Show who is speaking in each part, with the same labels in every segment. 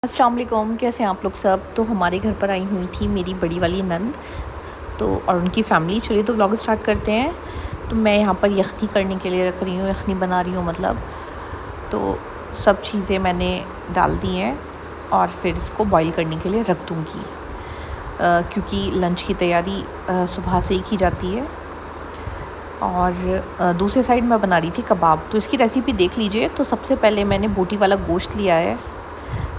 Speaker 1: अस्सलाम वालेकुम, कैसे हैं आप लोग सब। तो हमारे घर पर आई हुई थी मेरी बड़ी वाली नंद तो और उनकी फ़ैमिली। चलिए तो व्लॉग स्टार्ट करते हैं। तो मैं यहाँ पर यखनी करने के लिए रख रही हूँ, यखनी बना रही हूँ मतलब। तो सब चीज़ें मैंने डाल दी हैं और फिर इसको बॉईल करने के लिए रख दूँगी, क्योंकि लंच की तैयारी सुबह से ही की जाती है। और दूसरे साइड मैं बना रही थी कबाब। तो इसकी रेसिपी देख लीजिए। तो सबसे पहले मैंने बोटी वाला गोश्त लिया है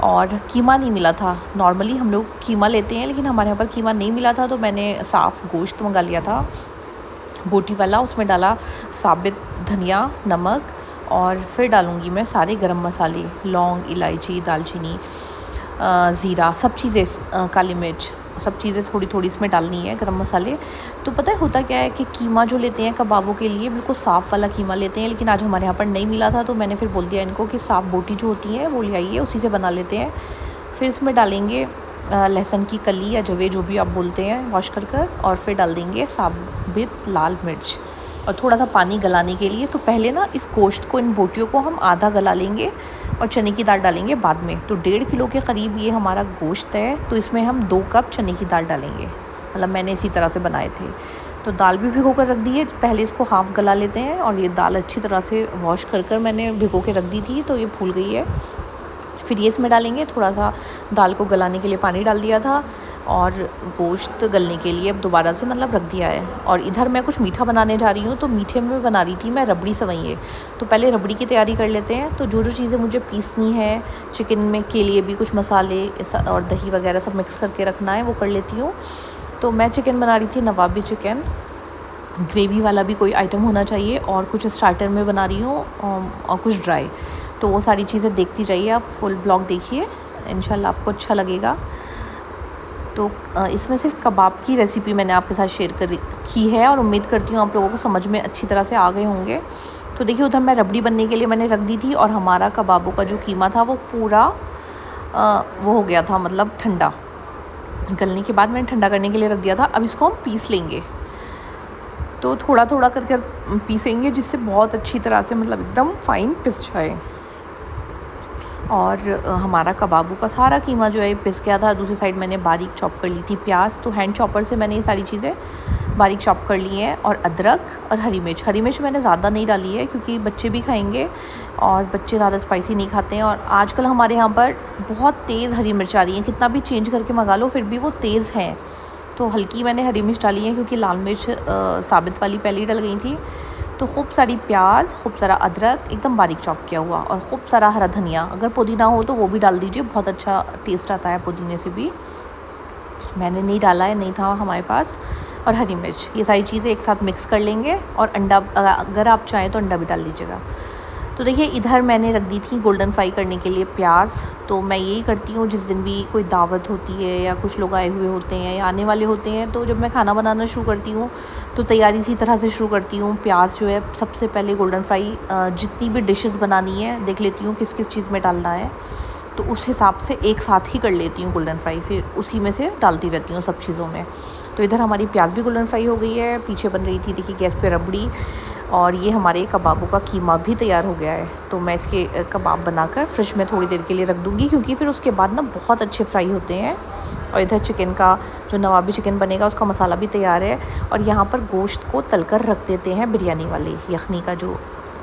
Speaker 1: और कीमा नहीं मिला था। नॉर्मली हम लोग कीमा लेते हैं, लेकिन हमारे यहाँ पर कीमा नहीं मिला था, तो मैंने साफ़ गोश्त मंगा लिया था बोटी वाला। उसमें डाला साबित धनिया, नमक, और फिर डालूँगी मैं सारे गरम मसाले, लौंग, इलायची, दालचीनी, ज़ीरा, सब चीज़ें, काली मिर्च, सब चीज़ें थोड़ी थोड़ी इसमें डालनी है, गरम मसाले। तो पता है होता क्या है कि कीमा जो लेते हैं कबाबों के लिए बिल्कुल साफ़ वाला कीमा लेते हैं, लेकिन आज हमारे यहाँ पर नहीं मिला था, तो मैंने फिर बोल दिया इनको कि साफ़ बोटी जो होती है वो ले आइए, उसी से बना लेते हैं। फिर इसमें डालेंगे लहसुन की कली या जवे, जो भी आप बोलते हैं, वॉश कर और फिर डाल देंगे साबित लाल मिर्च और थोड़ा सा पानी गलाने के लिए। तो पहले ना इस गोश्त को, इन बोटियों को हम आधा गला लेंगे और चने की दाल डालेंगे बाद में। तो 1.5 किलो के करीब ये हमारा गोश्त है, तो इसमें हम 2 कप चने की दाल डालेंगे। मतलब मैंने इसी तरह से बनाए थे। तो दाल भी भिगो कर रख दी है। पहले इसको हाफ़ गला लेते हैं, और ये दाल अच्छी तरह से वॉश कर मैंने भिगो के रख दी थी, तो ये फूल गई है। फिर ये इसमें डालेंगे, थोड़ा सा दाल को गलाने के लिए पानी डाल दिया था और गोश्त गलने के लिए अब दोबारा से मतलब रख दिया है। और इधर मैं कुछ मीठा बनाने जा रही हूँ। तो मीठे में बना रही थी मैं रबड़ी सेवइयाँ। तो पहले रबड़ी की तैयारी कर लेते हैं। तो जो चीज़ें मुझे पीसनी है, चिकन में के लिए भी कुछ मसाले और दही वगैरह सब मिक्स करके रखना है, वो कर लेती हूँ। तो मैं चिकन बना रही थी, नवाबी चिकन, ग्रेवी वाला भी कोई आइटम होना चाहिए, और कुछ स्टार्टर में बना रही हूँ और कुछ ड्राई। तो वो सारी चीज़ें देखती जाइए, आप फुल व्लॉग देखिए, इंशाल्लाह आपको अच्छा लगेगा। तो इसमें सिर्फ कबाब की रेसिपी मैंने आपके साथ शेयर की है, और उम्मीद करती हूँ आप लोगों को समझ में अच्छी तरह से आ गए होंगे। तो देखिए, उधर मैं रबड़ी बनने के लिए मैंने रख दी थी, और हमारा कबाबों का जो कीमा था वो पूरा वो हो गया था, मतलब ठंडा। गलने के बाद मैंने ठंडा करने के लिए रख दिया था। अब इसको हम पीस लेंगे। तो थोड़ा थोड़ा करके पीसेंगे, जिससे बहुत अच्छी तरह से मतलब एकदम फाइन पिस जाए। और हमारा कबाबों का सारा कीमा जो है पिस गया था। दूसरी साइड मैंने बारीक चॉप कर ली थी प्याज। तो हैंड चॉपर से मैंने ये सारी चीज़ें बारीक चॉप कर ली हैं। और अदरक और हरी मिर्च मैंने ज़्यादा नहीं डाली है, क्योंकि बच्चे भी खाएंगे और बच्चे ज़्यादा स्पाइसी नहीं खाते हैं। और आजकल हमारे यहाँ पर बहुत तेज़ हरी मिर्च आ रही हैं, कितना भी चेंज करके मंगा लो फिर भी वो तेज़ हैं। तो हल्की मैंने हरी मिर्च डाली है, क्योंकि लाल मिर्च साबित वाली पहले ही डल गई थी। तो खूब सारी प्याज, खूब सारा अदरक एकदम बारीक चॉप किया हुआ, और खूब सारा हरा धनिया, अगर पुदीना हो तो वो भी डाल दीजिए, बहुत अच्छा टेस्ट आता है पुदीने से भी। मैंने नहीं डाला है, नहीं था हमारे पास। और हरी मिर्च, ये सारी चीज़ें एक साथ मिक्स कर लेंगे। और अंडा, अगर आप चाहें तो अंडा भी डाल लीजिएगा। तो देखिए, इधर मैंने रख दी थी गोल्डन फ्राई करने के लिए प्याज। तो मैं यही करती हूँ जिस दिन भी कोई दावत होती है या कुछ लोग आए हुए होते हैं या आने वाले होते हैं, तो जब मैं खाना बनाना शुरू करती हूँ तो तैयारी इसी तरह से शुरू करती हूँ। प्याज जो है सबसे पहले गोल्डन फ्राई, जितनी भी डिशेस बनानी है देख लेती हूँ किस किस चीज़ में डालना है, तो उस हिसाब से एक साथ ही कर लेती हूँ गोल्डन फ्राई, फिर उसी में से डालती रहती हूँ सब चीज़ों में। तो इधर हमारी प्याज भी गोल्डन फ्राई हो गई है। पीछे बन रही थी, देखिए गैस पे रबड़ी, और ये हमारे कबाबों का कीमा भी तैयार हो गया है। तो मैं इसके कबाब बनाकर फ्रिज में थोड़ी देर के लिए रख दूँगी, क्योंकि फिर उसके बाद ना बहुत अच्छे फ्राई होते हैं। और इधर चिकन का जो नवाबी चिकन बनेगा उसका मसाला भी तैयार है। और यहाँ पर गोश्त को तलकर रख देते हैं, बिरयानी वाली यखनी का जो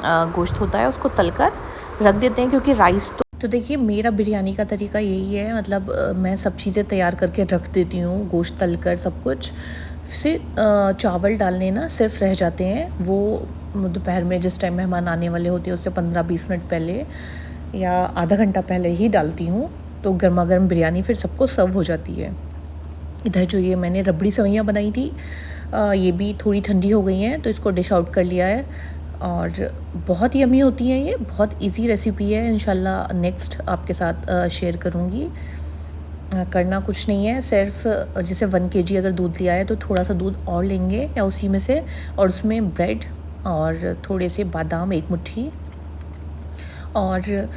Speaker 1: गोश्त होता है उसको तलकर रख देते हैं, क्योंकि राइस तो देखिए, मेरा बिरयानी का तरीका यही है, मतलब मैं सब चीज़ें तैयार करके रख देती हूँ, गोश्त तलकर सब कुछ। फिर चावल डालने ना सिर्फ रह जाते हैं, वो दोपहर में जिस टाइम मेहमान आने वाले होते हैं उससे 15-20 मिनट पहले या आधा घंटा पहले ही डालती हूँ। तो गर्मा गर्म बिरयानी फिर सबको सर्व हो जाती है। इधर जो ये मैंने रबड़ी सेवइयाँ बनाई थी, ये भी थोड़ी ठंडी हो गई हैं, तो इसको डिश आउट कर लिया है। और बहुत यम्मी होती हैं, ये बहुत इजी रेसिपी है। इंशाल्लाह नेक्स्ट आपके साथ शेयर करूँगी। करना कुछ नहीं है, सिर्फ जैसे 1 केजी अगर दूध लिया है तो थोड़ा सा दूध और लेंगे या उसी में से, और उसमें ब्रेड और थोड़े से बादाम, 1 मुट्ठी, और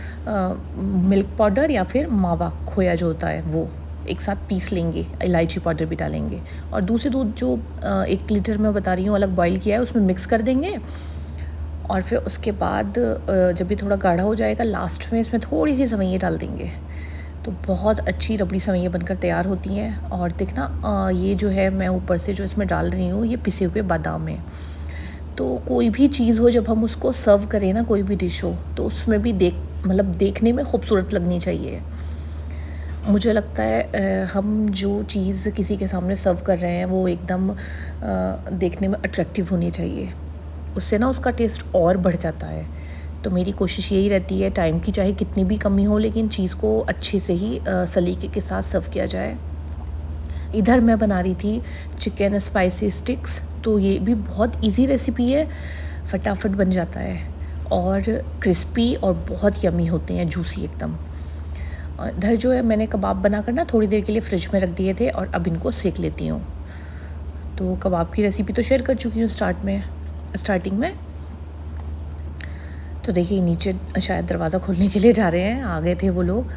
Speaker 1: मिल्क पाउडर या फिर मावा खोया जो होता है वो एक साथ पीस लेंगे। इलायची पाउडर भी डालेंगे। और दूसरे दूध जो 1 लीटर में बता रही हूँ अलग बॉईल किया है, उसमें मिक्स कर देंगे। और फिर उसके बाद जब ये थोड़ा गाढ़ा हो जाएगा, लास्ट में इसमें थोड़ी सी सेवइयाँ डाल देंगे। तो बहुत अच्छी रबड़ी सेवइयाँ बनकर तैयार होती हैं। और देखना ये जो है मैं ऊपर से जो इसमें डाल रही हूँ ये पिसे हुए बादाम है। तो कोई भी चीज़ हो जब हम उसको सर्व करें ना, कोई भी डिश हो, तो उसमें भी मतलब देखने में खूबसूरत लगनी चाहिए। मुझे लगता है हम जो चीज़ किसी के सामने सर्व कर रहे हैं वो एकदम देखने में अट्रैक्टिव होनी चाहिए, उससे ना उसका टेस्ट और बढ़ जाता है। तो मेरी कोशिश यही रहती है, टाइम की चाहे कितनी भी कमी हो लेकिन चीज़ को अच्छे से ही सलीके के साथ सर्व किया जाए। इधर मैं बना रही थी चिकन स्पाइसी स्टिक्स। तो ये भी बहुत इजी रेसिपी है, फटाफट बन जाता है और क्रिस्पी और बहुत यमी होते हैं, जूसी एकदम। इधर जो है मैंने कबाब बनाकर ना थोड़ी देर के लिए फ्रिज में रख दिए थे और अब इनको सेक लेती हूँ। तो कबाब की रेसिपी तो शेयर कर चुकी हूँ स्टार्टिंग में। तो देखिए नीचे शायद दरवाज़ा खोलने के लिए जा रहे हैं, आ गए थे वो लोग,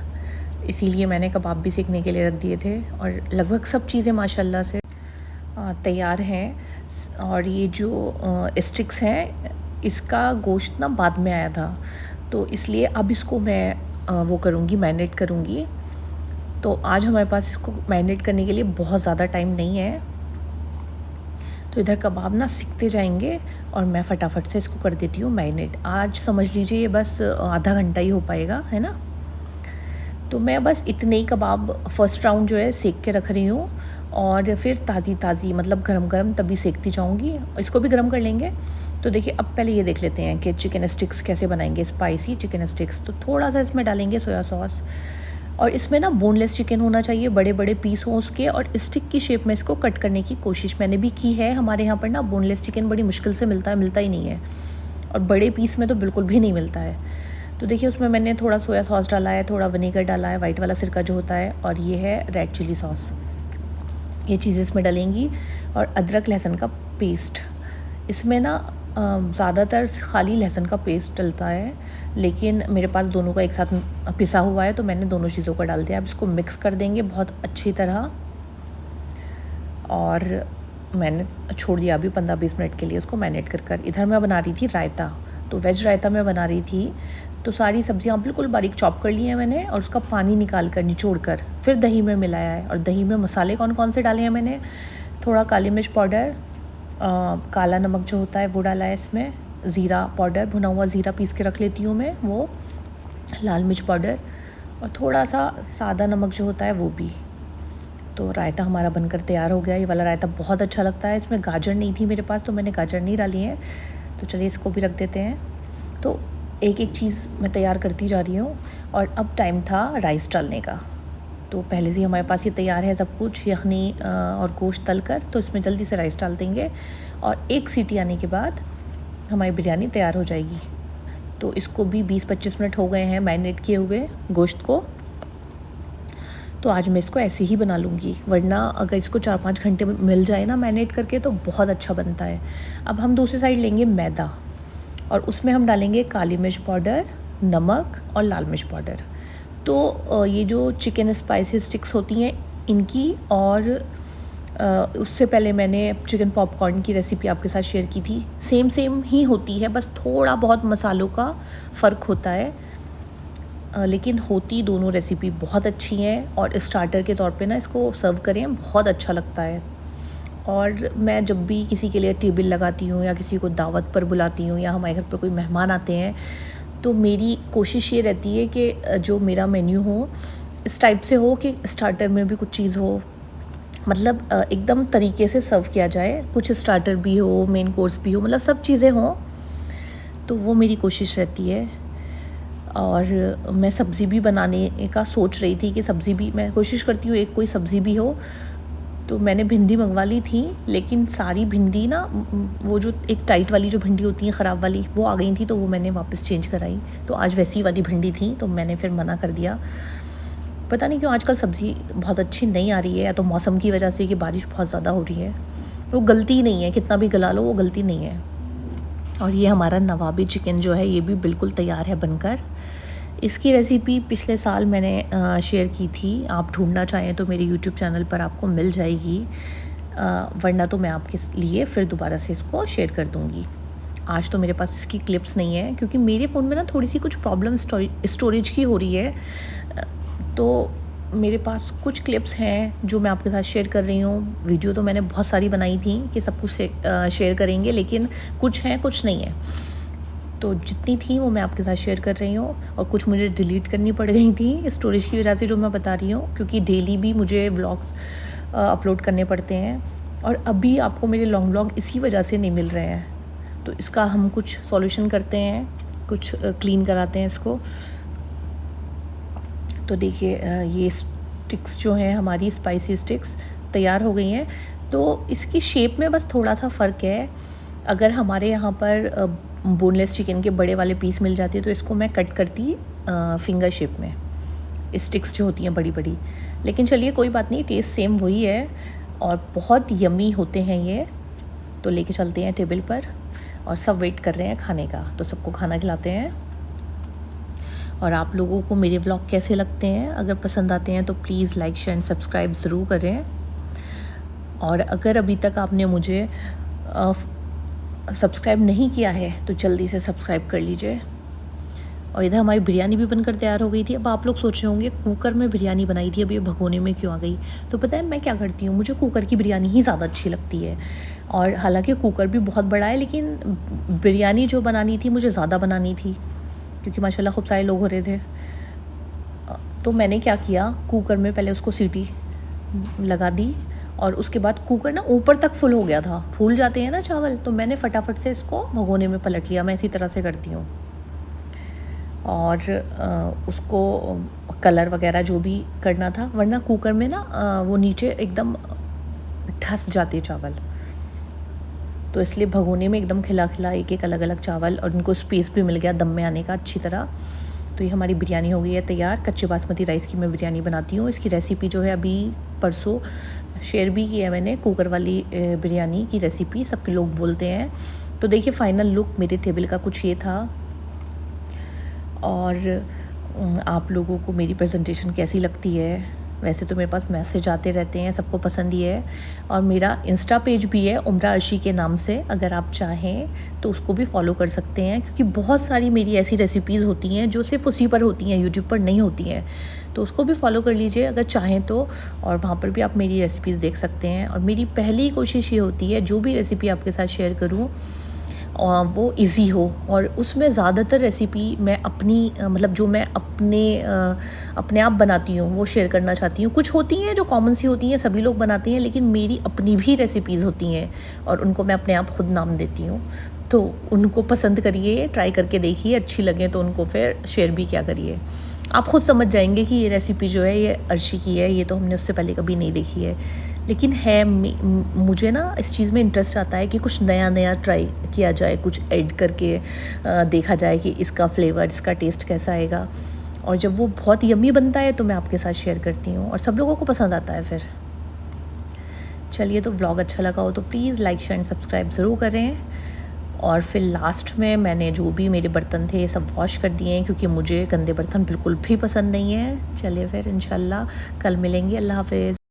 Speaker 1: इसीलिए मैंने कबाब भी सेकने के लिए रख दिए थे। और लगभग सब चीज़ें माशाल्लाह से तैयार हैं। और ये जो स्टिक्स हैं इसका गोश्त ना बाद में आया था, तो इसलिए अब इसको मैं वो करूँगी, मैरिनेट करूँगी। तो आज हमारे पास इसको मैरिनेट करने के लिए बहुत ज़्यादा टाइम नहीं है, तो इधर कबाब ना सिकते जाएंगे और मैं फटाफट से इसको कर देती हूँ मैरिनेट। आज समझ लीजिए ये बस आधा घंटा ही हो पाएगा, है ना। तो मैं बस इतने ही कबाब फ़र्स्ट राउंड जो है सेक के रख रही हूँ और फिर ताज़ी मतलब गरम तभी सेकती जाऊँगी। इसको भी गरम कर लेंगे। तो देखिए अब पहले ये देख लेते हैं कि चिकन स्टिक्स कैसे बनाएंगे, स्पाइसी चिकन स्टिक्स। तो थोड़ा सा इसमें डालेंगे सोया सॉस, और इसमें ना बोनलेस चिकन होना चाहिए, बड़े बड़े पीस हों उसके, और स्टिक की शेप में इसको कट करने की कोशिश मैंने भी की है। हमारे यहाँ पर ना बोनलेस चिकन बड़ी मुश्किल से मिलता ही नहीं है, और बड़े पीस में तो बिल्कुल भी नहीं मिलता है। तो देखिए उसमें मैंने थोड़ा सोया सॉस डाला है, थोड़ा विनेगर डाला है, वाइट वाला सिरका जो होता है, और ये है रेड चिली सॉस। ये चीज़ें इसमें डलेंगी। और अदरक लहसुन का पेस्ट, इसमें ना ज़्यादातर खाली लहसुन का पेस्ट डलता है, लेकिन मेरे पास दोनों का एक साथ पिसा हुआ है तो मैंने दोनों चीज़ों को डाल दिया। अब इसको मिक्स कर देंगे बहुत अच्छी तरह, और मैंने छोड़ दिया अभी 15-20 मिनट के लिए उसको मैरिनेट कर। इधर मैं बना रही थी रायता, तो वेज रायता मैं बना रही थी। तो सारी सब्जियां बिल्कुल बारीक चॉप कर ली हैं मैंने, और उसका पानी निकाल कर निचोड़ कर फिर दही में मिलाया है। और दही में मसाले कौन कौन से डाले हैं मैंने, थोड़ा काली मिर्च पाउडर, काला नमक जो होता है वो डाला है इसमें, ज़ीरा पाउडर, भुना हुआ ज़ीरा पीस के रख लेती हूँ मैं वो, लाल मिर्च पाउडर, और थोड़ा सा सादा नमक जो होता है वो भी। तो रायता हमारा बनकर तैयार हो गया। ये वाला रायता बहुत अच्छा लगता है। इसमें गाजर नहीं थी मेरे पास तो मैंने गाजर नहीं डाली है, तो चलिए इसको भी रख देते हैं। तो एक एक चीज़ मैं तैयार करती जा रही हूँ। और अब टाइम था राइस डालने का। तो पहले से हमारे पास ये तैयार है सब कुछ, यखनी और गोश्त तल कर, तो इसमें जल्दी से राइस डाल देंगे और एक सीटी आने के बाद हमारी बिरयानी तैयार हो जाएगी। तो इसको भी 20-25 मिनट हो गए हैं मैरिनेट किए हुए गोश्त को। तो आज मैं इसको ऐसे ही बना लूँगी, वरना अगर इसको 4-5 घंटे मिल जाए ना मैरिनेट करके तो बहुत अच्छा बनता है। अब हम दूसरी साइड लेंगे मैदा, और उसमें हम डालेंगे काली मिर्च पाउडर, नमक और लाल मिर्च पाउडर। तो ये जो चिकन स्पाइसी स्टिक्स होती हैं इनकी, और उससे पहले मैंने चिकन पॉपकॉर्न की रेसिपी आपके साथ शेयर की थी, सेम ही होती है, बस थोड़ा बहुत मसालों का फ़र्क होता है, लेकिन होती दोनों रेसिपी बहुत अच्छी हैं। और स्टार्टर के तौर पे ना इसको सर्व करें, बहुत अच्छा लगता है। और मैं जब भी किसी के लिए टेबल लगाती हूँ या किसी को दावत पर बुलाती हूँ या हमारे घर पर कोई मेहमान आते हैं, तो मेरी कोशिश ये रहती है कि जो मेरा मेन्यू हो इस टाइप से हो कि स्टार्टर में भी कुछ चीज़ हो, मतलब एकदम तरीके से सर्व किया जाए, कुछ स्टार्टर भी हो, मेन कोर्स भी हो, मतलब सब चीज़ें हों। तो वो मेरी कोशिश रहती है। और मैं सब्ज़ी भी बनाने का सोच रही थी कि सब्ज़ी भी मैं कोशिश करती हूँ एक कोई सब्ज़ी भी हो। तो मैंने भिंडी मंगवा ली थी, लेकिन सारी भिंडी ना वो जो एक टाइट वाली जो भिंडी होती है ख़राब वाली वो आ गई थी, तो वो मैंने वापस चेंज कराई। तो आज वैसी वाली भिंडी थी तो मैंने फिर मना कर दिया। पता नहीं क्यों आजकल सब्ज़ी बहुत अच्छी नहीं आ रही है, या तो मौसम की वजह से कि बारिश बहुत ज़्यादा हो रही है, वो गलती ही नहीं है, कितना भी गला लो वो गलती नहीं है। और ये हमारा नवाबी चिकन जो है ये भी बिल्कुल तैयार है बनकर। इसकी रेसिपी पिछले साल मैंने शेयर की थी, आप ढूंढना चाहें तो मेरे यूट्यूब चैनल पर आपको मिल जाएगी, वरना तो मैं आपके लिए फिर दोबारा से इसको शेयर कर दूँगी। आज तो मेरे पास इसकी क्लिप्स नहीं है क्योंकि मेरे फ़ोन में ना थोड़ी सी कुछ प्रॉब्लम स्टोरेज की हो रही है। तो मेरे पास कुछ क्लिप्स हैं जो मैं आपके साथ शेयर कर रही हूँ। वीडियो तो मैंने बहुत सारी बनाई थी कि सब कुछ शेयर करेंगे, लेकिन कुछ हैं कुछ नहीं है। तो जितनी थी वो मैं आपके साथ शेयर कर रही हूँ, और कुछ मुझे डिलीट करनी पड़ गई थी स्टोरेज की वजह से, जो मैं बता रही हूँ, क्योंकि डेली भी मुझे व्लॉग्स अपलोड करने पड़ते हैं, और अभी आपको मेरे लॉन्ग व्लॉग इसी वजह से नहीं मिल रहे हैं। तो इसका हम कुछ सॉल्यूशन करते हैं, कुछ क्लीन कराते हैं इसको। तो देखिए ये स्टिक्स जो हैं हमारी स्पाइसी स्टिक्स तैयार हो गई हैं। तो इसकी शेप में बस थोड़ा सा फ़र्क है। अगर हमारे यहाँ पर बोनलेस चिकन के बड़े वाले पीस मिल जाते तो इसको मैं कट करती फिंगर शेप में, स्टिक्स जो होती हैं बड़ी बड़ी। लेकिन चलिए कोई बात नहीं, टेस्ट सेम वही है और बहुत यमी होते हैं ये। तो लेके चलते हैं टेबल पर, और सब वेट कर रहे हैं खाने का, तो सबको खाना खिलाते हैं। और आप लोगों को मेरे व्लॉग कैसे लगते हैं? अगर पसंद आते हैं तो please like share and subscribe ज़रूर करें। और अगर अभी तक आपने मुझे सब्सक्राइब नहीं किया है तो जल्दी से सब्सक्राइब कर लीजिए। और इधर हमारी बिरयानी भी बनकर तैयार हो गई थी। अब आप लोग सोच रहे होंगे कुकर में बिरयानी बनाई थी, अब ये भगोने में क्यों आ गई? तो पता है मैं क्या करती हूँ, मुझे कुकर की बिरयानी ही ज़्यादा अच्छी लगती है। और हालांकि कुकर भी बहुत बड़ा है, लेकिन बिरयानी जो बनानी थी मुझे ज़्यादा बनानी थी, क्योंकि माशाल्लाह खूब सारे लोग हो रहे थे। तो मैंने क्या किया, कुकर में पहले उसको सीटी लगा दी, और उसके बाद कुकर ना ऊपर तक फुल हो गया था, फूल जाते हैं ना चावल, तो मैंने फटाफट से इसको भगोने में पलट लिया। मैं इसी तरह से करती हूँ। और उसको कलर वगैरह जो भी करना था, वरना कुकर में ना वो नीचे एकदम धंस जाते चावल, तो इसलिए भगोने में एकदम खिला खिला एक एक अलग अलग चावल, और उनको स्पेस भी मिल गया दम में आने का अच्छी तरह। तो ये हमारी बिरयानी हो गई है तैयार। कच्चे बासमती राइस की मैं बिरयानी बनाती हूँ। इसकी रेसिपी जो है अभी परसों शेयर भी की है मैंने, कुकर वाली बिरयानी की रेसिपी, सबके लोग बोलते हैं। तो देखिए फाइनल लुक मेरे टेबल का कुछ ये था। और आप लोगों को मेरी प्रेजेंटेशन कैसी लगती है? वैसे तो मेरे पास मैसेज आते रहते हैं, सबको पसंद ही है। और मेरा इंस्टा पेज भी है उम्रा अर्शी के नाम से, अगर आप चाहें तो उसको भी फॉलो कर सकते हैं, क्योंकि बहुत सारी मेरी ऐसी रेसिपीज़ होती हैं जो सिर्फ उसी पर होती हैं, यूट्यूब पर नहीं होती हैं। तो उसको भी फॉलो कर लीजिए अगर चाहें तो, और वहाँ पर भी आप मेरी रेसिपीज़ देख सकते हैं। और मेरी पहली कोशिश ये होती है जो भी रेसिपी आपके साथ शेयर करूँ वो इजी हो, और उसमें ज़्यादातर रेसिपी मैं अपनी मतलब जो मैं अपने आप बनाती हूँ वो शेयर करना चाहती हूँ। कुछ होती हैं जो कॉमन सी होती हैं, सभी लोग बनाते हैं, लेकिन मेरी अपनी भी रेसिपीज़ होती हैं और उनको मैं अपने आप खुद नाम देती हूँ। तो उनको पसंद करिए, ट्राई करके देखिए, अच्छी लगे तो उनको फिर शेयर भी क्या करिए। आप खुद समझ जाएंगे कि ये रेसिपी जो है ये अर्शी की है, ये तो हमने उससे पहले कभी नहीं देखी है। लेकिन है मुझे ना इस चीज़ में इंटरेस्ट आता है कि कुछ नया नया ट्राई किया जाए, कुछ ऐड करके देखा जाए कि इसका फ्लेवर, इसका टेस्ट कैसा आएगा। और जब वो बहुत यम्मी बनता है तो मैं आपके साथ शेयर करती हूँ, और सब लोगों को पसंद आता है फिर। चलिए, तो व्लॉग अच्छा लगा हो तो please like share and subscribe ज़रूर करें। और फिर लास्ट में मैंने जो भी मेरे बर्तन थे सब वॉश कर दिए हैं, क्योंकि मुझे गंदे बर्तन बिल्कुल भी पसंद नहीं है। चलिए फिर इंशाल्लाह कल मिलेंगे। अल्लाह हाफ़िज़।